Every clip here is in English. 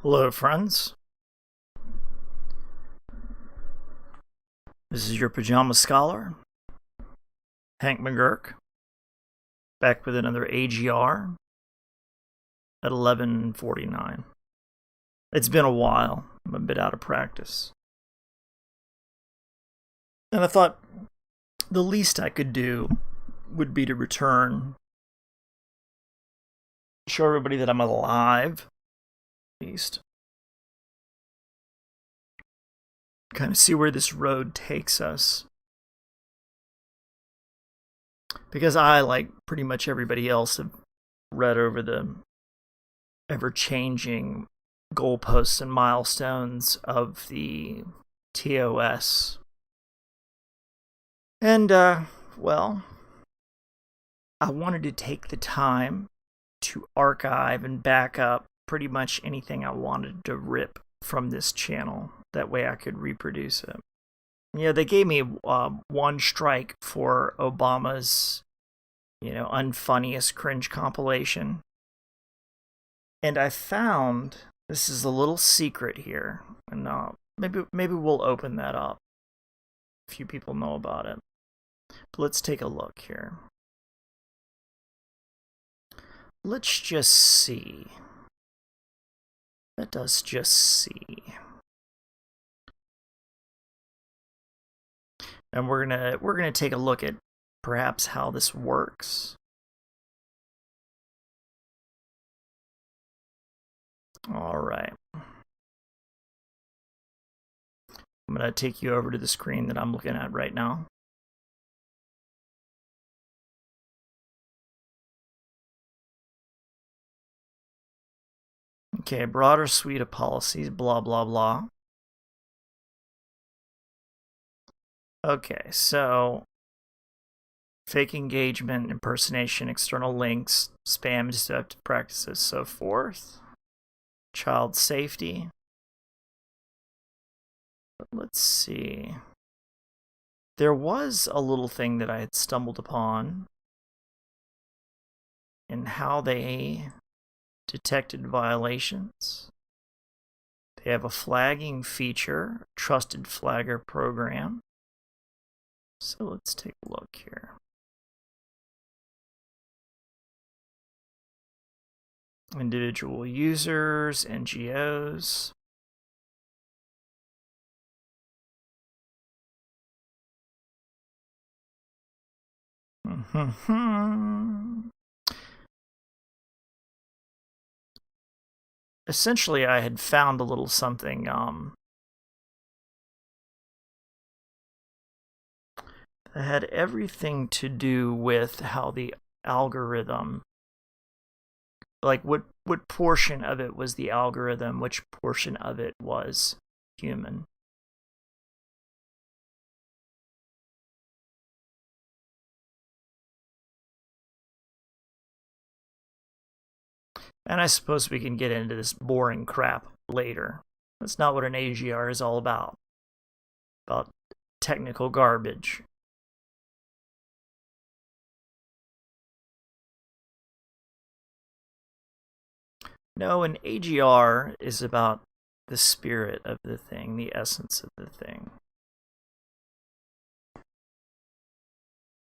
Hello, friends. This is your pajama scholar, Hank McGurk, back with another AGR at 11:49. It's been a while. I'm a bit out of practice. And I thought the least I could do would be to return, show everybody that I'm alive, at least. Kind of see where this road takes us. Because I, like pretty much everybody else, have read over the ever-changing goalposts and milestones of the TOS. And, well, I wanted to take the time to archive and back up pretty much anything I wanted to rip from this channel. That way I could reproduce it. Yeah, they gave me one strike for Obama's, unfunniest cringe compilation. And I found, this is a little secret here, and maybe we'll open that up. A few people know about it. But let's take a look here. Let's just see. Let us just see. And we're gonna take a look at perhaps how this works. All right. I'm gonna take you over to the screen that I'm looking at right now. Okay, broader suite of policies, blah, blah, blah. Okay, so fake engagement, impersonation, external links, spam, deceptive practices, so forth. Child safety. But let's see. There was a little thing that I had stumbled upon in how they detected violations. They have a flagging feature, trusted flagger program. So let's take a look here. Individual users, NGOs. Essentially, I had found a little something that had everything to do with how the algorithm, like what portion of it was the algorithm, which portion of it was human. And I suppose we can get into this boring crap later. That's not what an AGR is all about. About technical garbage. No, an AGR is about the spirit of the thing, the essence of the thing.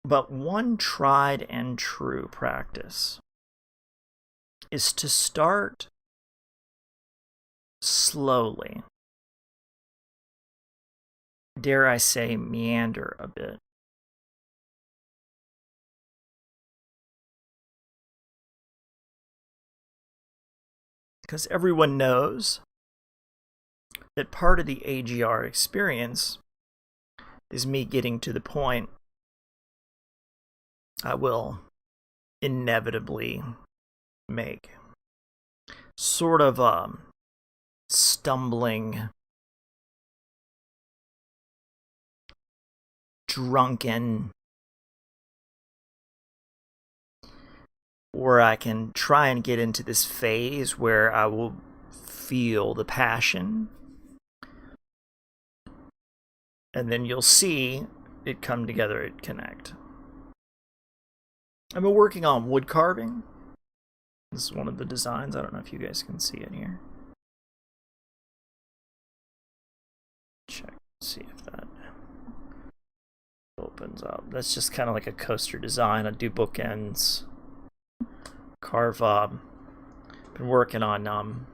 But one tried and true practice is to start slowly. Dare I say, meander a bit. Because everyone knows that part of the AGR experience is me getting to the point I will inevitably make. Sort of a stumbling, drunken, or I can try and get into this phase where I will feel the passion, and then you'll see it come together, it connect. I've been working on wood carving. This is one of the designs. I don't know if you guys can see it here. Let's see if that opens up. That's just kind of like a coaster design. I do bookends. Carve been working on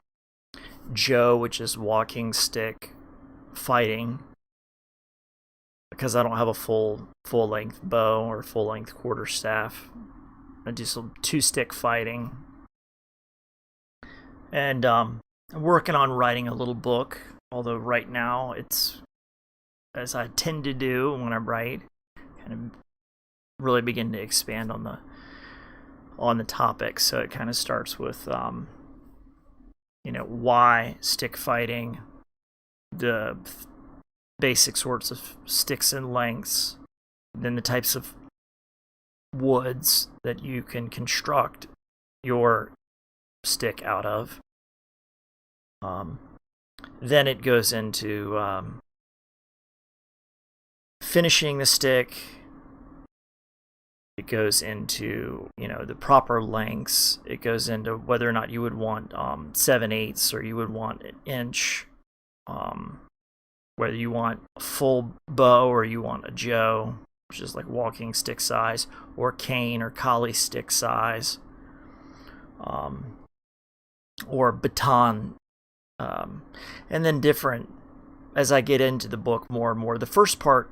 Joe, which is walking stick fighting, because I don't have a full length bow or full length quarterstaff. I do some 2-stick fighting, and I'm working on writing a little book. Although right now it's, as I tend to do when I write, kind of really begin to expand on the topic. So it kind of starts with why stick fighting, the basic sorts of sticks and lengths, then the types of woods that you can construct your stick out of. Then it goes into finishing the stick. It goes into, the proper lengths. It goes into whether or not you would want 7/8 or you would want an inch. Whether you want a full bow or you want a Joe, which is like walking stick size, or cane or collie stick size, or baton, and then different. As I get into the book more and more, the first part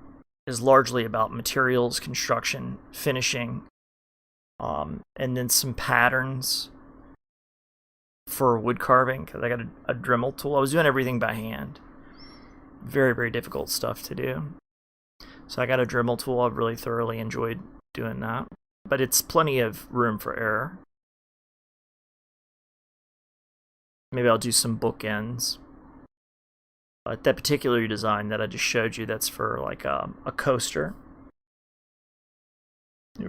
is largely about materials, construction, finishing, and then some patterns for wood carving, because I got a Dremel tool. I was doing everything by hand. Very, very difficult stuff to do. So I got a Dremel tool. I've really thoroughly enjoyed doing that. But it's plenty of room for error. Maybe I'll do some bookends. That particular design that I just showed you, that's for like a coaster.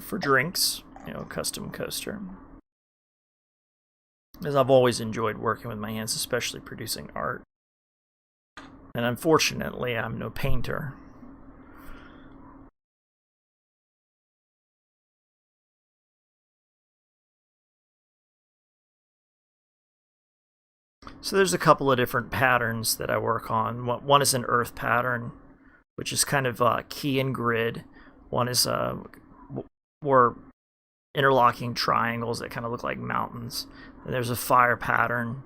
For drinks, custom coaster. Because I've always enjoyed working with my hands, especially producing art. And unfortunately, I'm no painter. So there's a couple of different patterns that I work on. One is an earth pattern, which is kind of key and grid. One is more interlocking triangles that kind of look like mountains. And there's a fire pattern.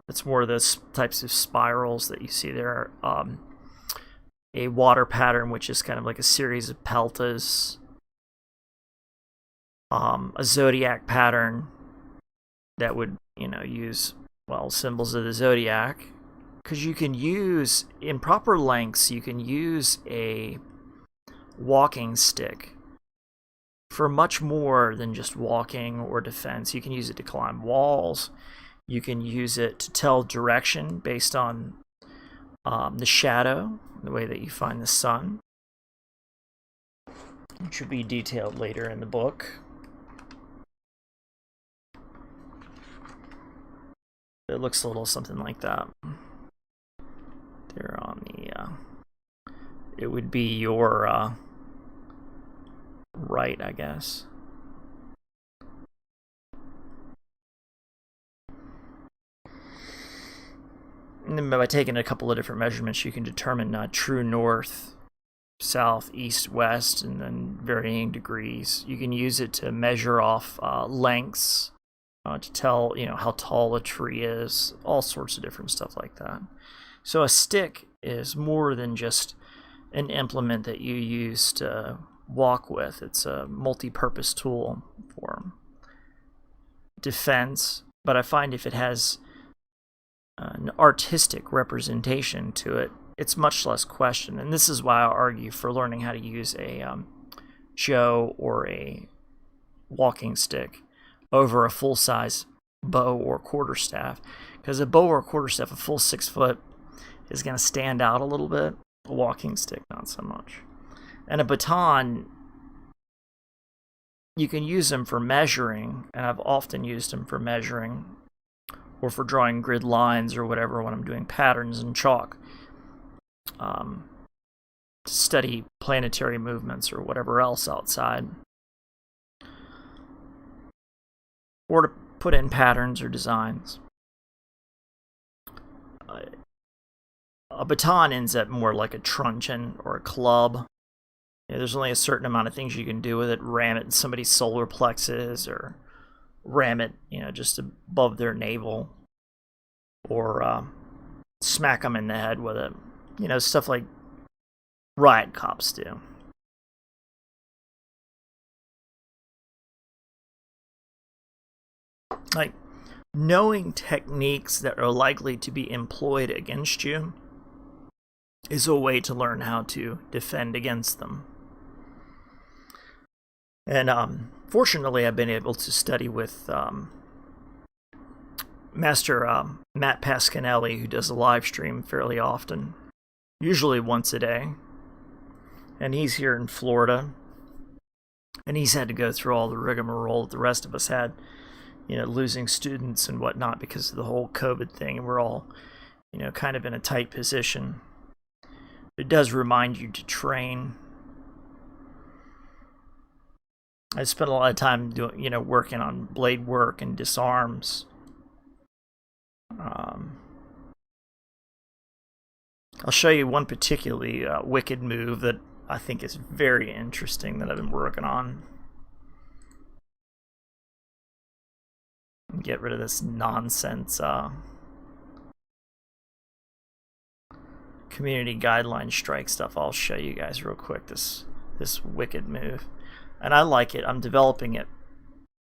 It's more of those types of spirals that you see there. A water pattern, which is kind of like a series of peltas. A zodiac pattern that would, use, symbols of the zodiac. Because you can use, in proper lengths, you can use a walking stick for much more than just walking or defense. You can use it to climb walls. You can use it to tell direction based on the shadow, the way that you find the sun, which will be detailed later in the book. It looks a little something like that. There on the, it would be your right, I guess. And then by taking a couple of different measurements, you can determine true north, south, east, west, and then varying degrees. You can use it to measure off lengths, to tell how tall a tree is, all sorts of different stuff like that. So a stick is more than just an implement that you use to walk with. It's a multi-purpose tool for defense, but I find if it has an artistic representation to it, it's much less questioned. And this is why I argue for learning how to use a Joe or a walking stick over a full-size bow or quarterstaff. Because a bow or quarterstaff, a full 6 foot, is going to stand out a little bit. A walking stick, not so much. And a baton, you can use them for measuring, and I've often used them for measuring, or for drawing grid lines or whatever when I'm doing patterns in chalk. To study planetary movements or whatever else outside. Or to put in patterns or designs. A baton ends up more like a truncheon or a club. There's only a certain amount of things you can do with it. Ram it in somebody's solar plexus, or ram it, just above their navel, or smack them in the head with it. Stuff like riot cops do. Like, knowing techniques that are likely to be employed against you is a way to learn how to defend against them. And fortunately, I've been able to study with Master Matt Pasquinelli, who does a live stream fairly often, usually once a day. And he's here in Florida. And he's had to go through all the rigmarole that the rest of us had, losing students and whatnot because of the whole COVID thing. And we're all, kind of in a tight position. It does remind you to train. I spent a lot of time doing, working on blade work and disarms. I'll show you one particularly wicked move that I think is very interesting that I've been working on. Get rid of this nonsense community guideline strike stuff. I'll show you guys real quick this wicked move, and I like it. I'm developing it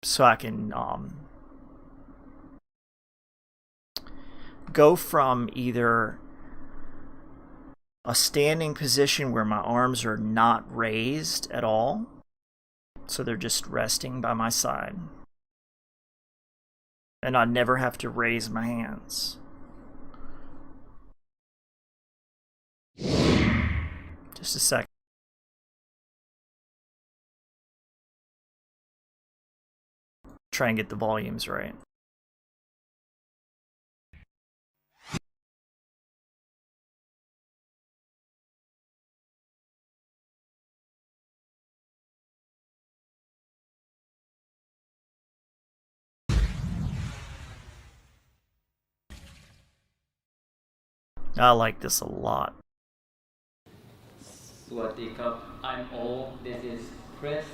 so I can go from either a standing position where my arms are not raised at all, so they're just resting by my side, and I never have to raise my hands. Just a second. Try and get the volumes right. I like this a lot. I'm All. This is Chris.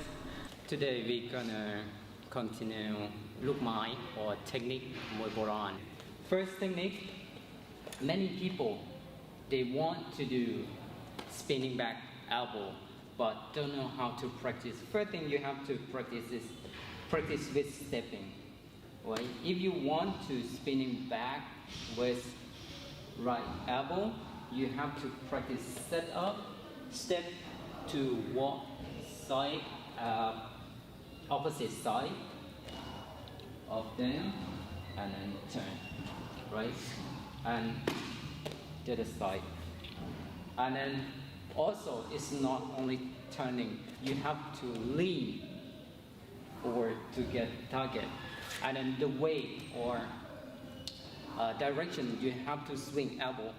Today we're gonna continue look my or technique Muay Boran. First technique, many people they want to do spinning back elbow but don't know how to practice. First thing you have to practice is practice with stepping. Right? If you want to spinning back with right elbow, you have to practice set up, step to walk side, opposite side of them, and then turn, right? And to the side. And then also, it's not only turning, you have to lean forward to get target. And then the way or direction you have to swing elbow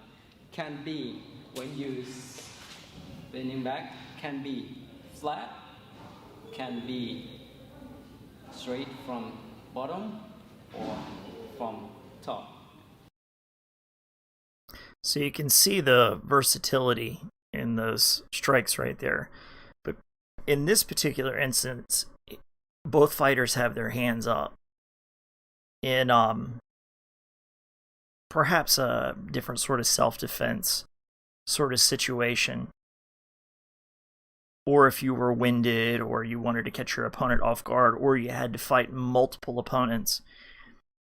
can be, when you spinning back, can be flat, can be straight from bottom or from top. So you can see the versatility in those strikes right there. But in this particular instance, both fighters have their hands up in perhaps a different sort of self-defense sort of situation. Or if you were winded, or you wanted to catch your opponent off guard, or you had to fight multiple opponents,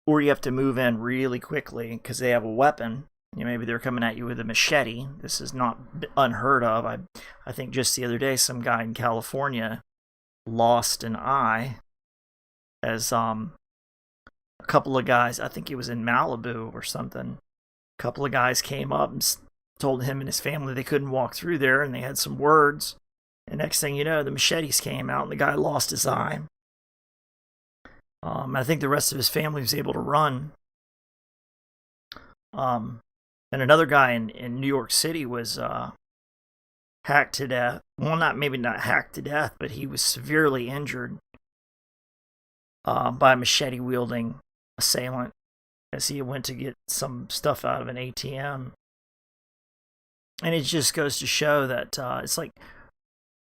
or you have to move in really quickly because they have a weapon. Maybe they're coming at you with a machete. This is not unheard of. I think just the other day, some guy in California lost an eye as a couple of guys, I think he was in Malibu or something, a couple of guys came up and told him and his family they couldn't walk through there, and they had some words. And next thing you know, the machetes came out and the guy lost his eye. I think the rest of his family was able to run. And another guy in New York City was hacked to death. Well, maybe not hacked to death, but he was severely injured by a machete-wielding assailant as he went to get some stuff out of an ATM. And it just goes to show that it's like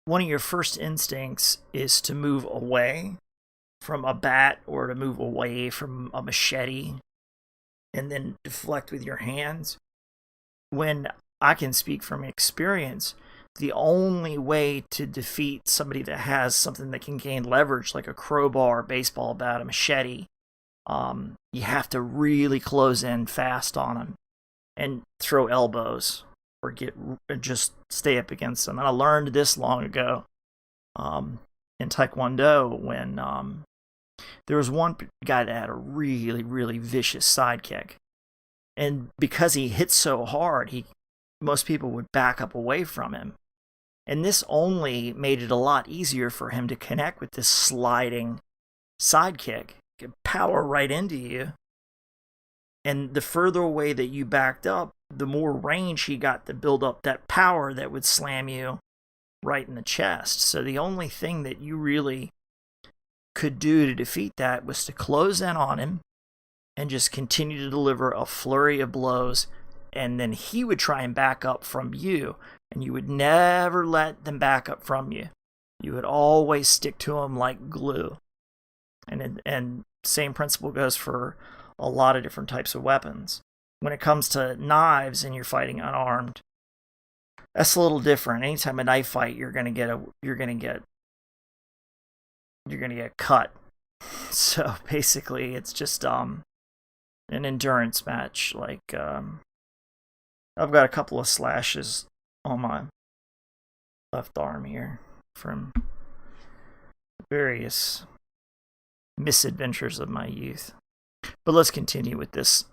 one of your first instincts is to move away from a bat or to move away from a machete and then deflect with your hands. When I can speak from experience, the only way to defeat somebody that has something that can gain leverage, like a crowbar, baseball bat, a machete, you have to really close in fast on them and throw elbows or just stay up against them. And I learned this long ago in Taekwondo when there was one guy that had a really, really vicious sidekick. And because he hit so hard, most people would back up away from him. And this only made it a lot easier for him to connect with this sliding sidekick. Could power right into you. And the further away that you backed up, the more range he got to build up that power that would slam you right in the chest. So the only thing that you really could do to defeat that was to close in on him and just continue to deliver a flurry of blows. And then he would try and back up from you. And you would never let them back up from you. You would always stick to them like glue. And same principle goes for a lot of different types of weapons. When it comes to knives and you're fighting unarmed, that's a little different. Anytime a knife fight, you're gonna get cut. So basically, it's just an endurance match. Like I've got a couple of slashes on my left arm here from various misadventures of my youth. But let's continue with this.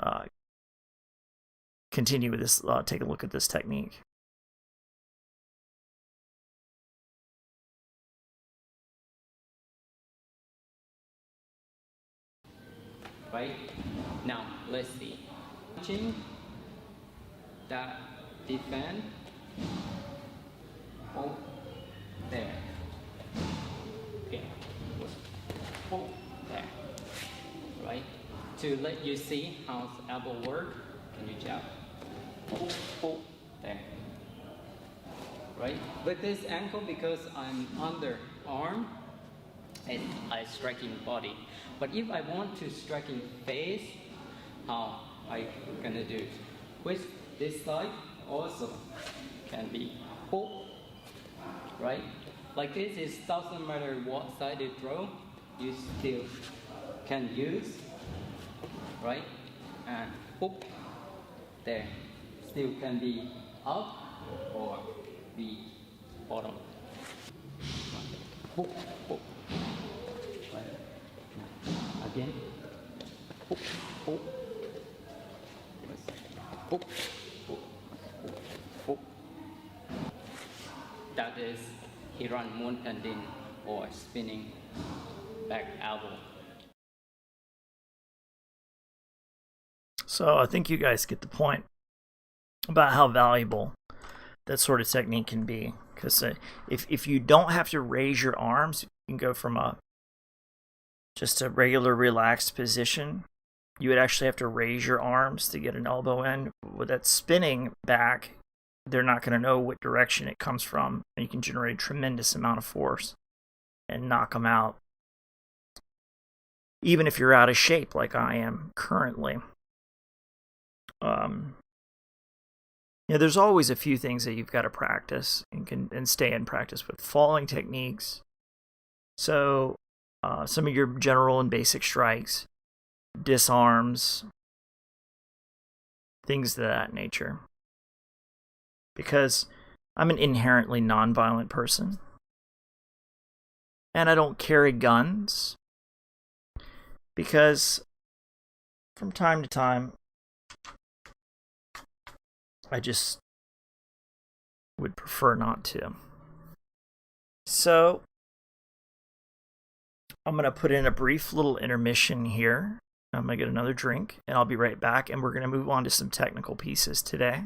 Take a look at this technique. Right? Now, let's see. Punching, that defend. Oh, there. Okay. Oh, there. Right? To let you see how the elbow work, can you jab? Oh, there. Right? With this ankle, because I'm under arm, and I striking body. But if I want to striking face, how I gonna do it? With this side also can be pull, right? Like this is doesn't matter what side you throw, you still can use, right? And pull, there. Still can be up or be bottom. Pull, pull. Again. Pull, pull. Pull, pull, pull. That is Hiran Muntandin or spinning back elbow. So I think you guys get the point about how valuable that sort of technique can be. Because if you don't have to raise your arms, you can go from just a regular relaxed position. You would actually have to raise your arms to get an elbow in. With that spinning back, they're not going to know what direction it comes from. And you can generate a tremendous amount of force and knock them out. Even if you're out of shape like I am currently. There's always a few things that you've got to practice and stay in practice with. Falling techniques. So some of your general and basic strikes, disarms, things of that nature. Because I'm an inherently nonviolent person. And I don't carry guns. Because from time to time, I just would prefer not to. So I'm going to put in a brief little intermission here. I'm going to get another drink, and I'll be right back, and we're going to move on to some technical pieces today.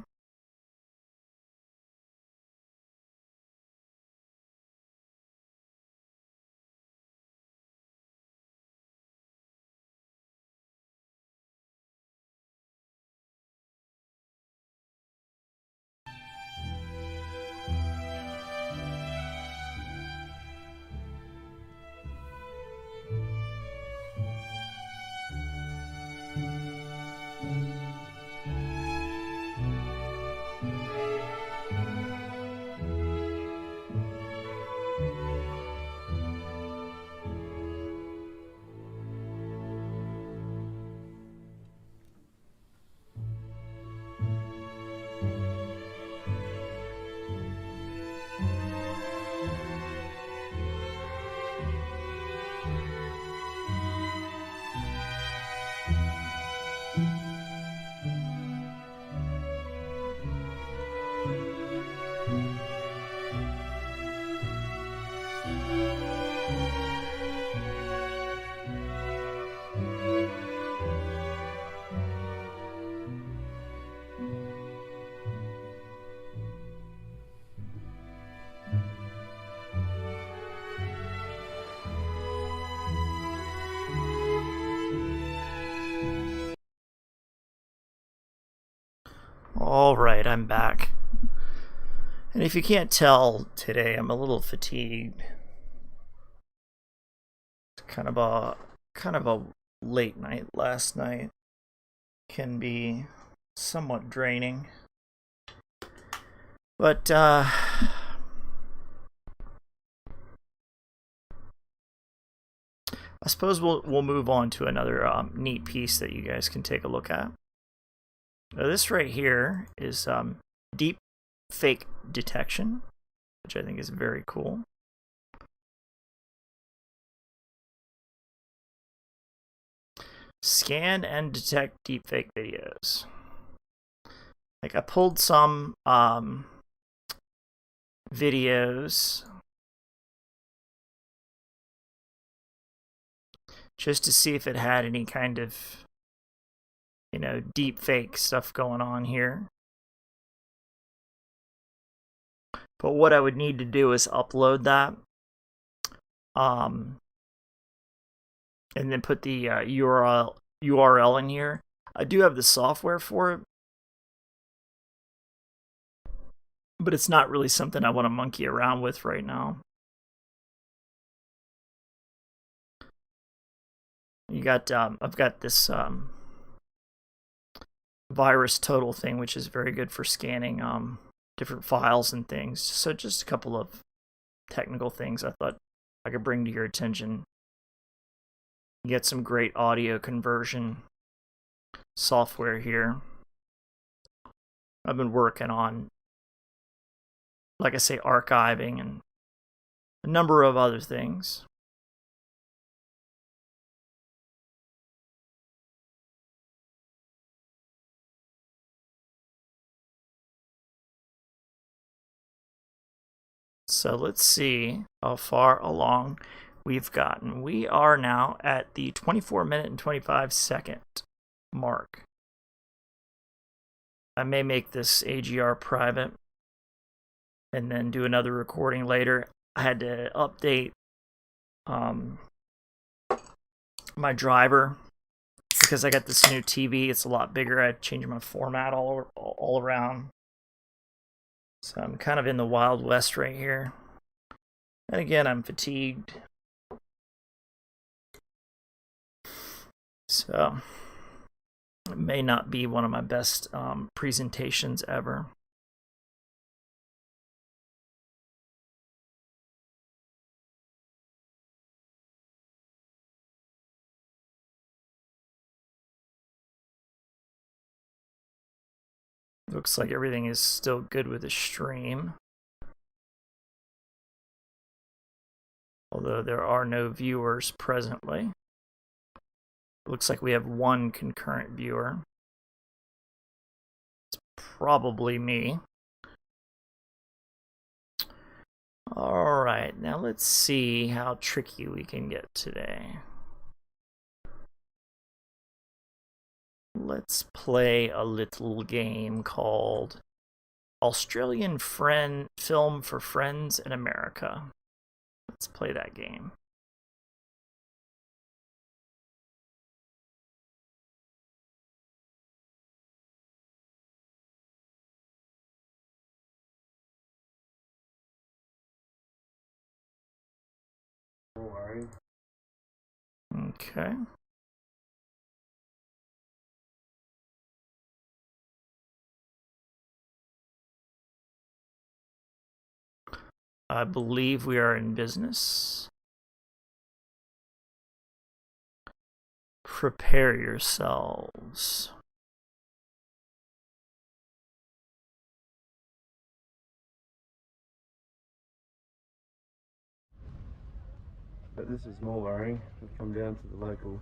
Alright, I'm back. And if you can't tell today, I'm a little fatigued. It's kind of a late night last night. Can be somewhat draining. But I suppose we'll move on to another neat piece that you guys can take a look at. Now, this right here is deep fake detection, which I think is very cool. Scan and detect deepfake videos. Like, I pulled some videos just to see if it had any kind of, you know, deepfake stuff going on here. But what I would need to do is upload that, and then put the URL in here. I do have the software for it, but it's not really something I want to monkey around with right now. You got, I've got this virus total thing, which is very good for scanning different files and things. So just a couple of technical things I thought I could bring to your attention. You get some great audio conversion software here. I've been working on, like I say, archiving and a number of other things. So let's see how far along we've gotten. We are now at the 24-minute and 25-second mark. I may make this AGR private and then do another recording later. I had to update my driver because I got this new TV. It's a lot bigger. I changed my format all around. So I'm kind of in the Wild West right here. And again, I'm fatigued. So it may not be one of my best presentations ever. Looks like everything is still good with the stream. Although there are no viewers presently. Looks like we have one concurrent viewer. It's probably me. Alright, now let's see how tricky we can get today. Let's play a little game called Australian Film for Friends in America. Let's play that game. Okay. I believe we are in business. Prepare yourselves. But this is more worrying. We've come down to the local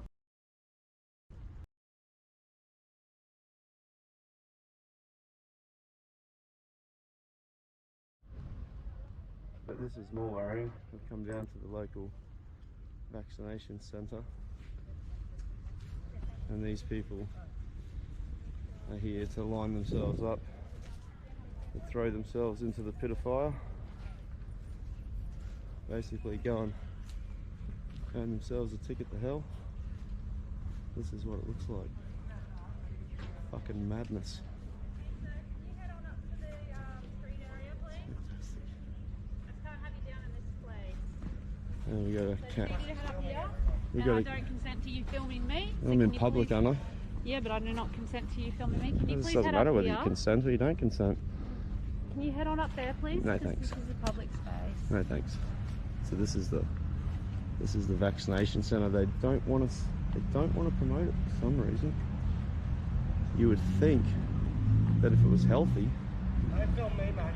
We've come down to the local vaccination centre, and these people are here to line themselves up and throw themselves into the pit of fire. Basically go and earn themselves a ticket to hell. This is what it looks like. Fucking madness. And we got a cat. We And I don't consent to you filming me. So I'm in public, aren't I? Yeah, but I do not consent to you filming me. Can you It please doesn't head matter up whether here? you consent or you don't consent. Can you head on up there, please? No, 'Cause thanks. This is a public space. No thanks. So this is the vaccination centre. They don't want to promote it for some reason. You would think that if it was healthy. Don't film me, mate.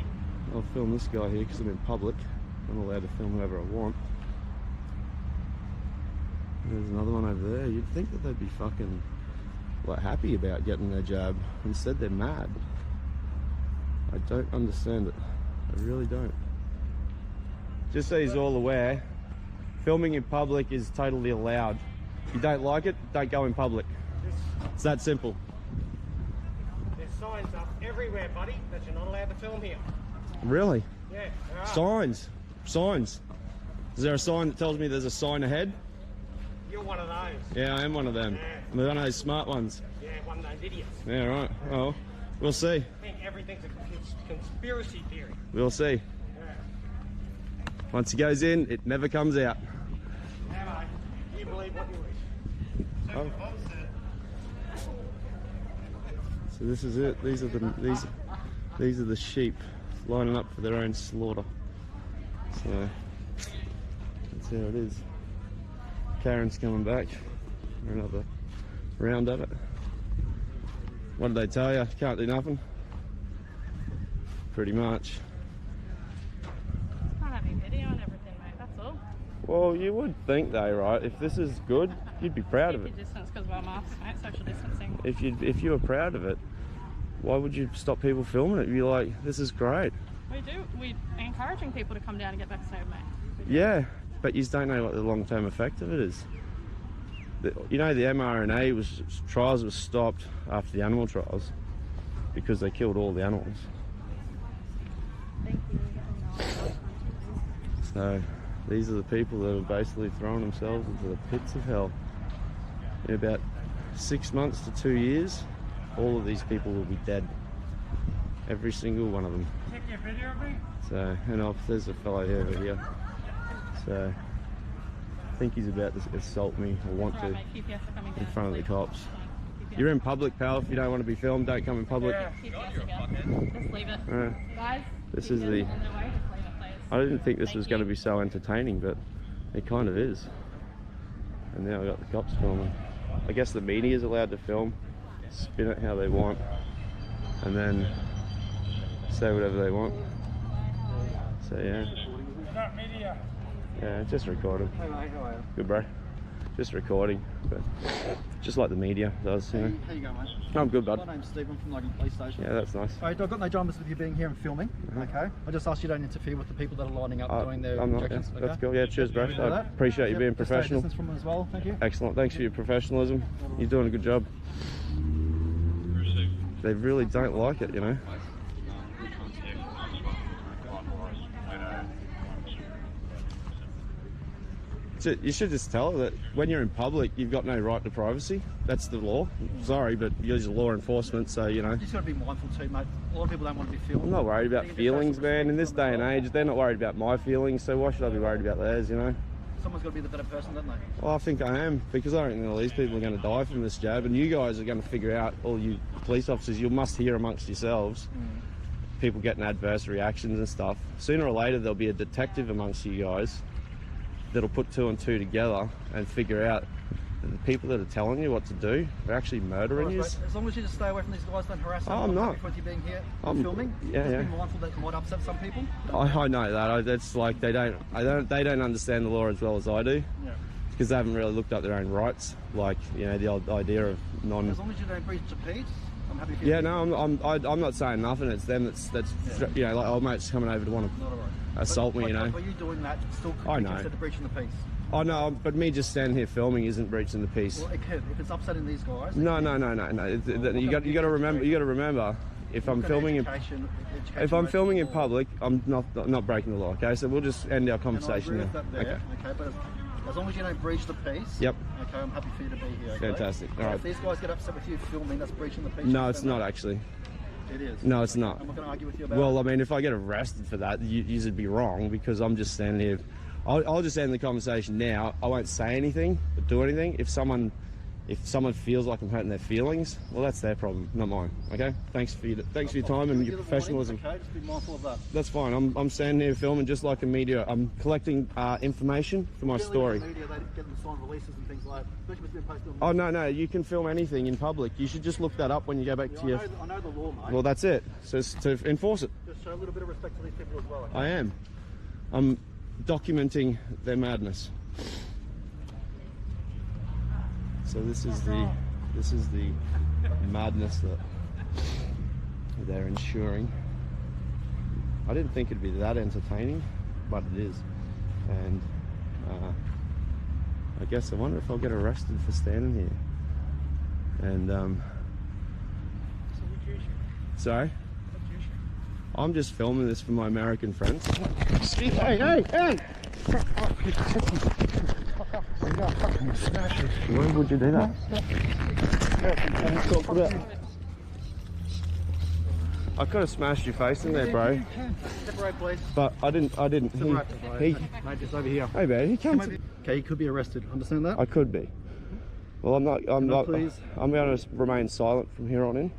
I'll film this guy here because I'm in public. I'm allowed to film whoever I want. There's another one over there. You'd think that they'd be fucking like happy about getting their jab. Instead they're mad. I don't understand it. I really don't. Just so he's all aware, filming in public is totally allowed. If you don't like it, don't go in public. It's that simple. There's signs up everywhere, buddy, that you're not allowed to film here. Really? Yeah, there are. Signs. Is there a sign that tells me there's a sign ahead? You're one of those. Yeah, I am one of them. Yeah. I'm one of those smart ones. Yeah, one of those idiots. Yeah, right. Well, we'll see. I think everything's a conspiracy theory. We'll see. Yeah. Once he goes in, it never comes out. Yeah, mate. You believe what you wish. Oh. So this is it. These are the sheep lining up for their own slaughter. So that's how it is. Karen's coming back for another round at it. What did they tell you? Can't do nothing? Pretty much. Can't have any video and everything, mate. That's all. Well, you would think though, right? If this is good, you'd be proud of Keep it. your distance because of our masks, mate. Social distancing. If you were proud of it, why would you stop people filming it? You'd be like, this is great. We do. We're encouraging people to come down and get vaccinated, mate. We do. Yeah, but you don't know what the long-term effect of it is. You know, the mRNA trials were stopped after the animal trials because they killed all the animals. Thank you. So these are the people that are basically throwing themselves into the pits of hell. In about 6 months to 2 years, all of these people will be dead. Every single one of them. Take your video of me? So, and there's a fellow over here. So, I think he's about to assault me or want Right, to mate. QPS are coming in down. front of the Leave. cops. QPS. You're in public, pal. If you don't want to be filmed, don't come in public. Yeah. QPS again. Just leave it. Guys, This is QPS the- on their way. Just leave it, please. I didn't think this Thank was you. going to be so entertaining, but it kind of is. And now I got the cops filming. I guess the media is allowed to film, spin it how they want, and then say whatever they want. So yeah, Not media. yeah, just recording. Hey, mate, how are you? Good, bro. Just recording, but just like the media does, you know. How you going, mate? I'm good, bud. My name's Stephen from Logan Police Station. Yeah, that's nice. Alright, I've got no dramas with you being here and filming, okay? I just ask you don't interfere with the people that are lining up doing their I'm not, yeah, injections, okay? that's cool. Yeah, cheers, bro. Happy with I that? appreciate you Yep, being just stay a professional. distance from them as well, thank you. Excellent. Thanks for your professionalism. You're doing a good job. They really don't like it, you know. So you should just tell her that when you're in public, you've got no right to privacy. That's the law. Sorry, but you're just law enforcement, so you know. You just got to be mindful too, mate. A lot of people don't want to be filmed. I'm not worried about feelings, man. In this day and age, they're not worried about my feelings, so why should I be worried about theirs, you know? Someone's got to be the better person, don't they? Well, I think I am, because I don't think all these people are going to die from this jab, and you guys are going to figure out, all you police officers, you must hear amongst yourselves, people getting adverse reactions and stuff. Sooner or later, there'll be a detective amongst you guys that'll put 2 and 2 together and figure out that the people that are telling you what to do are actually murdering Right, you. mate. As long as you just stay away from these guys, don't harass them. Oh, I'm not. With you being here I'm- filming, yeah, just yeah. be mindful that it might upset some people. I know that. That's like they don't understand the law as well as I do, Yeah. because they haven't really looked up their own rights. Like, you know, the old idea of non. As long as you don't breach the peace, I'm happy for you. Yeah, no, I'm not saying nothing. It's them that's you know, like old mates coming over to want to Not alright. assault me, you know. By you doing that, still could I be know. considered breaching the peace. Oh no, but me just standing here filming isn't breaching the peace. Well, it could. If it's upsetting these guys. No. You got to remember. If I'm filming if I'm filming in public, I'm not breaking the law. Okay, so we'll just end our conversation and I there. agree with that there. Okay, but as long as you don't breach the peace. Yep. Okay, I'm happy for you to be here. Okay? Fantastic. Now, All right. If these guys get upset with you filming, that's breaching the peace. No, you it's don't not know. actually. It is. No, it's not. I'm not going to argue with you about Well, it. I mean, if I get arrested for that, you'd be wrong, because I'm just standing here I'll just end the conversation now. I won't say anything, but do anything. If someone feels like I'm hurting their feelings, well, that's their problem, not mine. Okay? Thanks for your time and your professionalism. Okay, just be mindful of that. That's fine. I'm standing here filming just like a media. I'm collecting information for my story. Media, they get them signed releases and things like that. Especially if it's been posted Oh on no, you can film anything in public. You should just look that up when you go back to your. I know the law, mate. Well, that's it. So it's to enforce it. Just show a little bit of respect to these people as well. Okay? I am. I'm documenting their madness. So this is the madness that they're ensuring. I didn't think it'd be that entertaining, but it is. And I guess I wonder if I'll get arrested for standing here. And sorry? I'm just filming this for my American friends. Hey! Why would you do that? I could have smashed your face in there, bro. Separate, please. But I didn't. Separate, He, mate, just over here. hey man, he comes. Okay, you could be arrested. Understand that? I could be. Well, I'm not. I'm not. Please? I'm going to remain silent from here on in.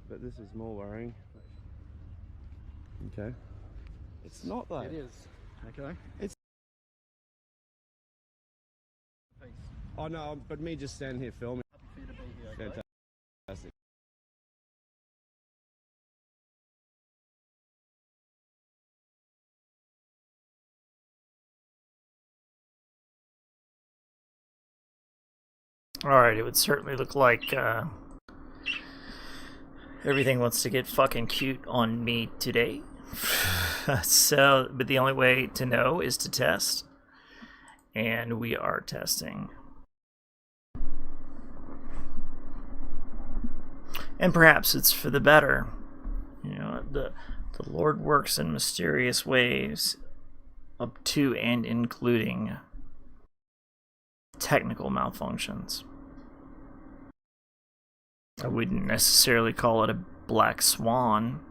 But this is more worrying. Okay. It's not though. It is. Okay. It's. Peace. Oh no, but me just standing here filming. Happy for you to be here. Okay? Fantastic. Alright, it would certainly look like everything wants to get fucking cute on me today. So, but the only way to know is to test. And we are testing. And perhaps it's for the better. You know, the Lord works in mysterious ways, up to and including technical malfunctions. I wouldn't necessarily call it a black swan,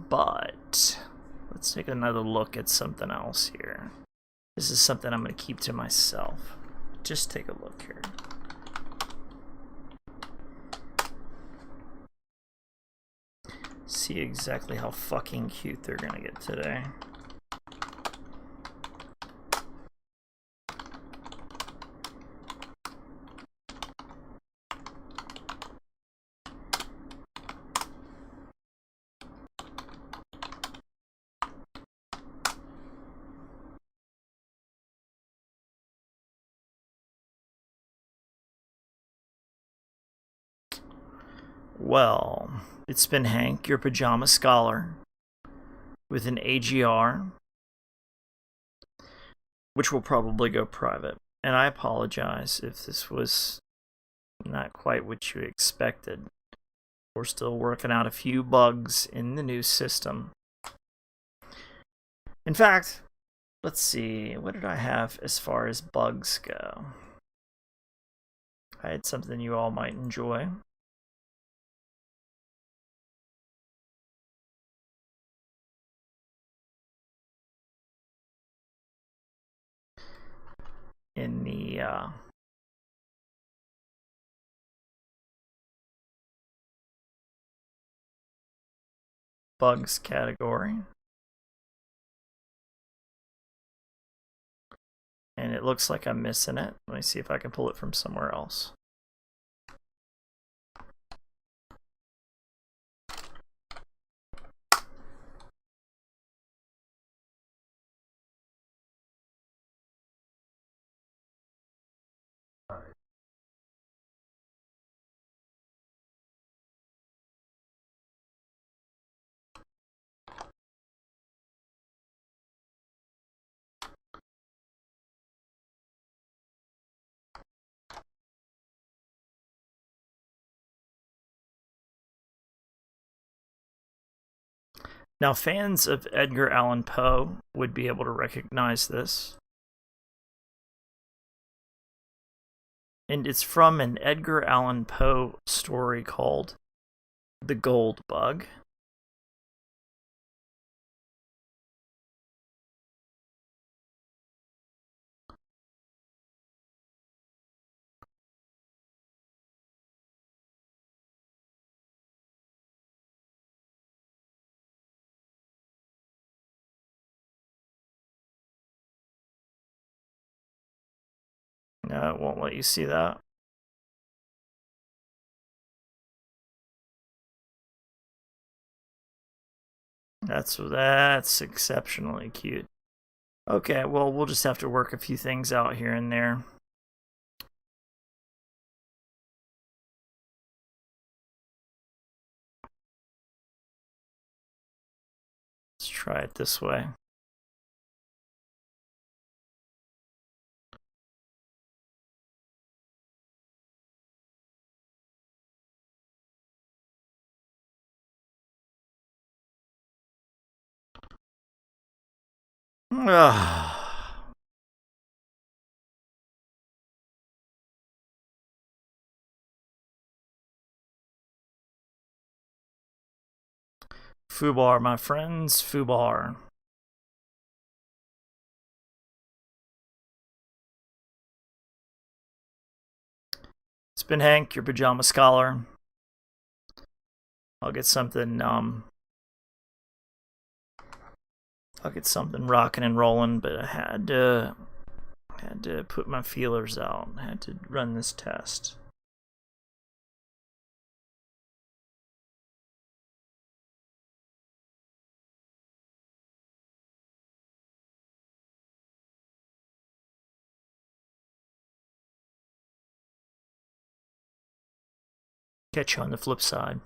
but let's take another look at something else here. This is something I'm going to keep to myself. Just take a look here. See exactly how fucking cute they're going to get today. Well, it's been Hank, your pajama scholar, with an AGR, which will probably go private. And I apologize if this was not quite what you expected. We're still working out a few bugs in the new system. In fact, let's see, what did I have as far as bugs go? I had something you all might enjoy. In the bugs category. And it looks like I'm missing it. Let me see if I can pull it from somewhere else. Now, fans of Edgar Allan Poe would be able to recognize this. And it's from an Edgar Allan Poe story called The Gold Bug. No, it won't let you see that. That's exceptionally cute. Okay, well, we'll just have to work a few things out here and there. Let's try it this way. Fubar, my friends, Fubar. It's been Hank, your pajama scholar. I'll get something rocking and rolling, but I had to put my feelers out. I had to run this test. Catch you on the flip side.